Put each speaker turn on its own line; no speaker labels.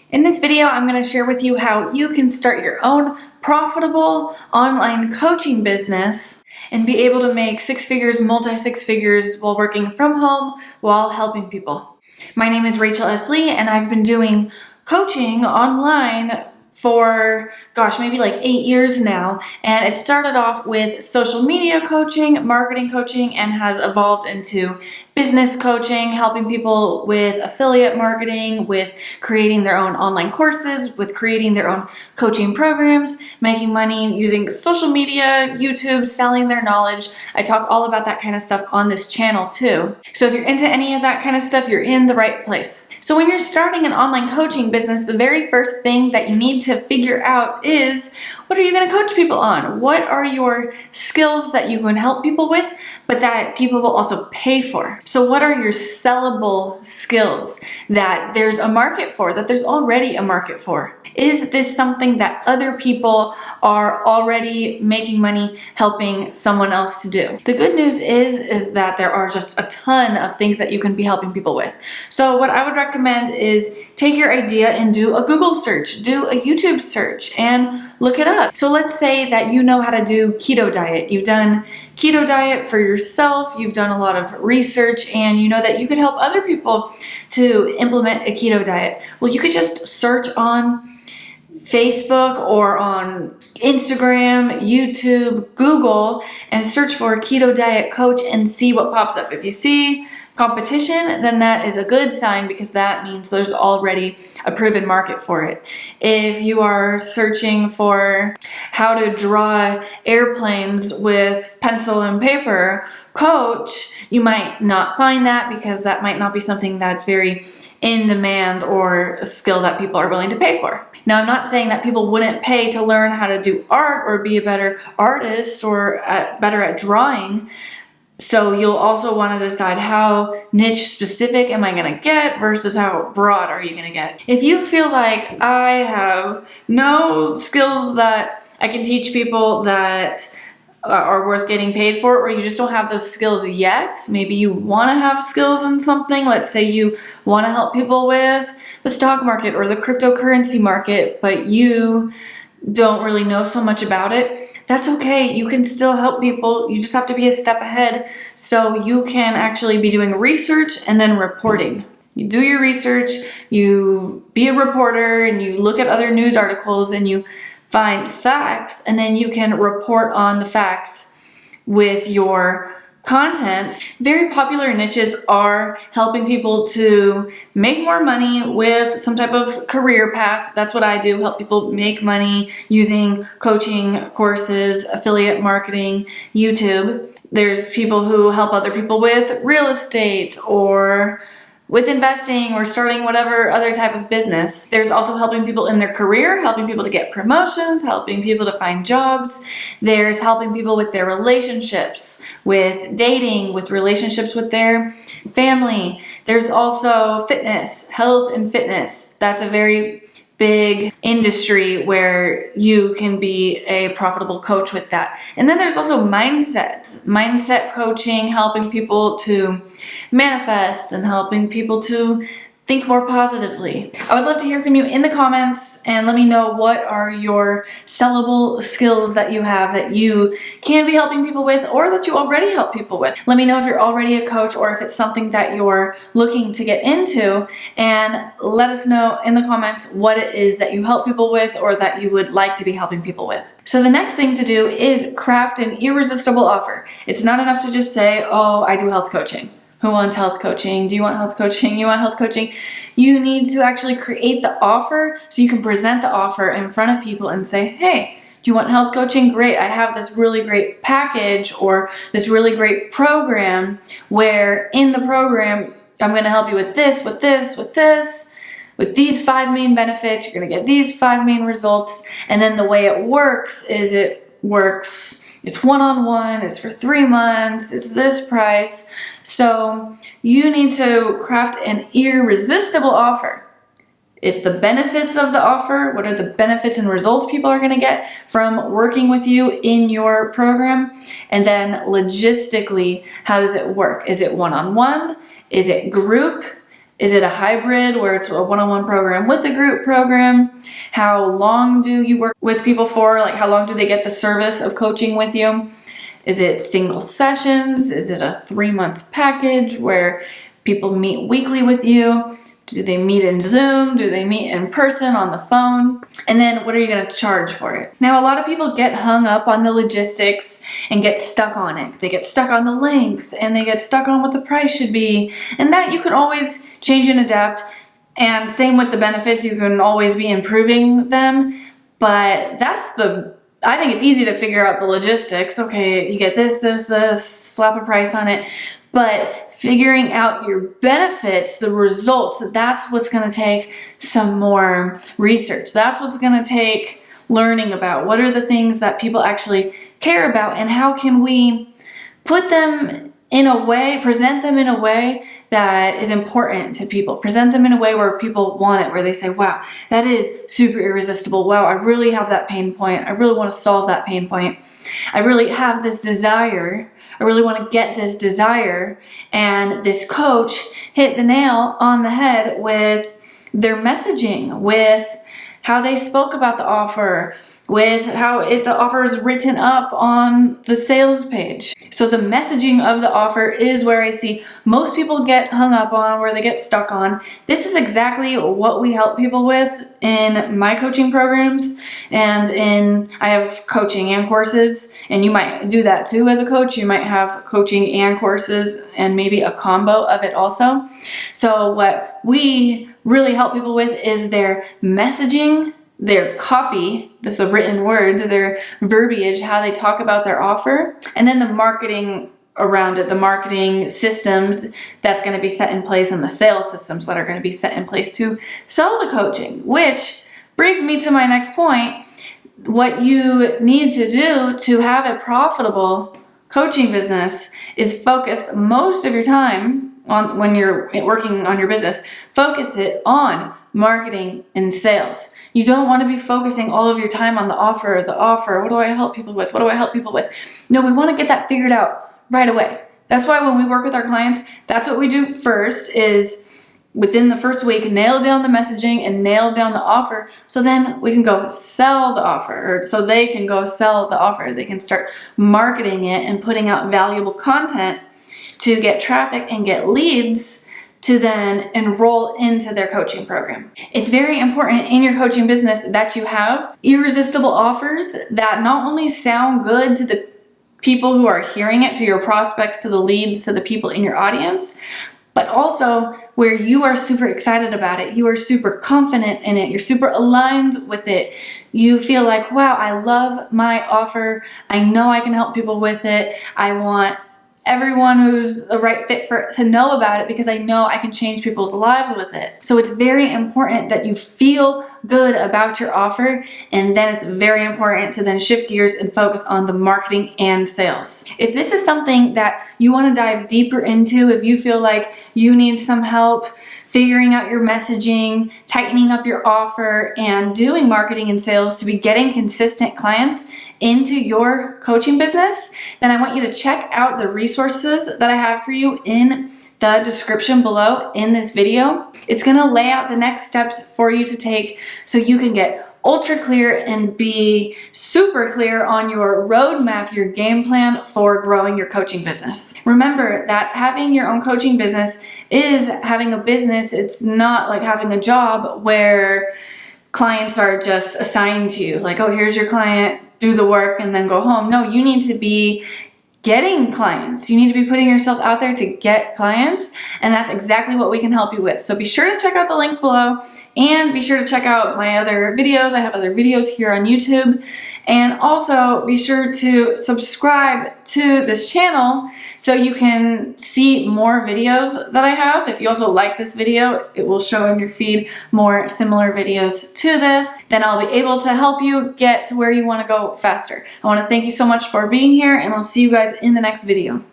In this video, I'm going to share with you how you can start your own profitable online coaching business and be able to make six figures, multi-six figures while working from home while helping people. My name is Rachel S. Lee, and I've been doing coaching online for, maybe like 8 years now. And it started off with social media coaching, marketing coaching, and has evolved into business coaching, helping people with affiliate marketing, with creating their own online courses, with creating their own coaching programs, making money using social media, YouTube, selling their knowledge. I talk all about that kind of stuff on this channel too. So if you're into any of that kind of stuff, you're in the right place. So when you're starting an online coaching business, the very first thing that you need to figure out is, what are you going to coach people on? What are your skills that you can help people with, but that people will also pay for? So what are your sellable skills that there's a market for, that there's already a market for? Is this something that other people are already making money helping someone else to do? The good news is that there are just a ton of things that you can be helping people with. So what I would recommend is take your idea and do a Google search, do a YouTube search, and look it up. So let's say that you know how to do keto diet. You've done keto diet for yourself, you've done a lot of research, and you know that you could help other people to implement a keto diet. Well, you could just search on Facebook or on Instagram, YouTube, Google, and search for keto diet coach and see what pops up. If you see competition, then that is a good sign, because that means there's already a proven market for it. If you are searching for how to draw airplanes with pencil and paper coach, you might not find that, because that might not be something that's very in demand or a skill that people are willing to pay for. Now, I'm not saying that people wouldn't pay to learn how to do art or be a better artist or better at drawing. So you'll also want to decide how niche specific am I going to get versus how broad are you going to get. If you feel like I have no skills that I can teach people that are worth getting paid for, or you just don't have those skills yet, maybe you want to have skills in something. Let's say you want to help people with the stock market or the cryptocurrency market, but you don't really know so much about it. That's okay. You can still help people. You just have to be a step ahead, so you can actually be doing research and then reporting. You do your research, you be a reporter, and you look at other news articles and you find facts, and then you can report on the facts with your content. Very popular niches are helping people to make more money with some type of career path. That's what I do, help people make money using coaching courses, affiliate marketing, YouTube. There's people who help other people with real estate or with investing or starting whatever other type of business. There's also helping people in their career, helping people to get promotions, helping people to find jobs. There's helping people with their relationships, with dating, with relationships with their family. There's also fitness, health and fitness. That's a very big industry where you can be a profitable coach with that. And then there's also mindset coaching, helping people to manifest and helping people to think more positively. I would love to hear from you in the comments, and let me know what are your sellable skills that you have that you can be helping people with, or that you already help people with. Let me know if you're already a coach or if it's something that you're looking to get into, and let us know in the comments what it is that you help people with or that you would like to be helping people with. So the next thing to do is craft an irresistible offer. It's not enough to just say, oh, I do health coaching. Who wants health coaching? Do you want health coaching? You want health coaching? You need to actually create the offer so you can present the offer in front of people and say, hey, do you want health coaching? Great. I have this really great package or this really great program where in the program, I'm going to help you with this, with this, with this, with these 5 main benefits. You're going to get these 5 main results. And then the way it works is it's one-on-one, it's for 3 months, it's this price. So you need to craft an irresistible offer. It's the benefits of the offer. What are the benefits and results people are going to get from working with you in your program? And then logistically, how does it work? Is it one-on-one? Is it group? Is it a hybrid where it's a one-on-one program with a group program? How long do you work with people for? Like, how long do they get the service of coaching with you? Is it single sessions? Is it a 3-month package where people meet weekly with you? Do they meet in Zoom? Do they meet in person on the phone? And then what are you going to charge for it? Now, a lot of people get hung up on the logistics and get stuck on it. They get stuck on the length and they get stuck on what the price should be. And that you can always change and adapt. And same with the benefits, you can always be improving them. But I think it's easy to figure out the logistics. Okay, you get this, slap a price on it. But figuring out your benefits, the results, that's what's going to take some more research. That's what's going to take learning about what are the things that people actually care about and how can we put them in a way, present them in a way that is important to people. Present them in a way where people want it, where they say, wow, that is super irresistible. Wow, I really have that pain point. I really want to solve that pain point. I really have this desire. I really want to get this desire. And this coach hit the nail on the head with their messaging, with how they spoke about the offer, with how the offer is written up on the sales page. So the messaging of the offer is where I see most people get hung up on, where they get stuck on. This is exactly what we help people with in my coaching programs, and I have coaching and courses, and you might do that too as a coach. You might have coaching and courses and maybe a combo of it also. So what we really help people with is their messaging, their copy, this is the written words, their verbiage, how they talk about their offer, and then the marketing around it, the marketing systems that's going to be set in place, and the sales systems that are going to be set in place to sell the coaching. Which brings me to my next point. What you need to do to have a profitable coaching business is focus most of your time on, when you're working on your business, focus it on marketing and sales. You don't want to be focusing all of your time on the offer. What do I help people with? What do I help people with? No, we want to get that figured out right away. That's why when we work with our clients, that's what we do first, is within the first week, nail down the messaging and nail down the offer, so then we can go sell the offer, or so they can go sell the offer. They can start marketing it and putting out valuable content to get traffic and get leads to then enroll into their coaching program. It's very important in your coaching business that you have irresistible offers that not only sound good to the people who are hearing it, to your prospects, to the leads, to the people in your audience, but also where you are super excited about it. You are super confident in it. You're super aligned with it. You feel like, wow, I love my offer. I know I can help people with it. I want everyone who's the right fit for it to know about it because I know I can change people's lives with it. So it's very important that you feel good about your offer, and then it's very important to then shift gears and focus on the marketing and sales. If this is something that you want to dive deeper into, if you feel like you need some help figuring out your messaging, tightening up your offer, and doing marketing and sales to be getting consistent clients into your coaching business, then I want you to check out the resources that I have for you in the description below in this video. It's going to lay out the next steps for you to take so you can get ultra clear and be super clear on your roadmap, your game plan for growing your coaching business. Remember that having your own coaching business is having a business. It's not like having a job where clients are just assigned to you. Like, oh, here's your client, do the work and then go home. No, you need to be getting clients. You need to be putting yourself out there to get clients, and that's exactly what we can help you with. So be sure to check out the links below, and be sure to check out my other videos. I have other videos here on YouTube, and also be sure to subscribe to this channel so you can see more videos that I have. If you also like this video, it will show in your feed more similar videos to this. Then I'll be able to help you get to where you want to go faster. I want to thank you so much for being here, and I'll see you guys in the next video.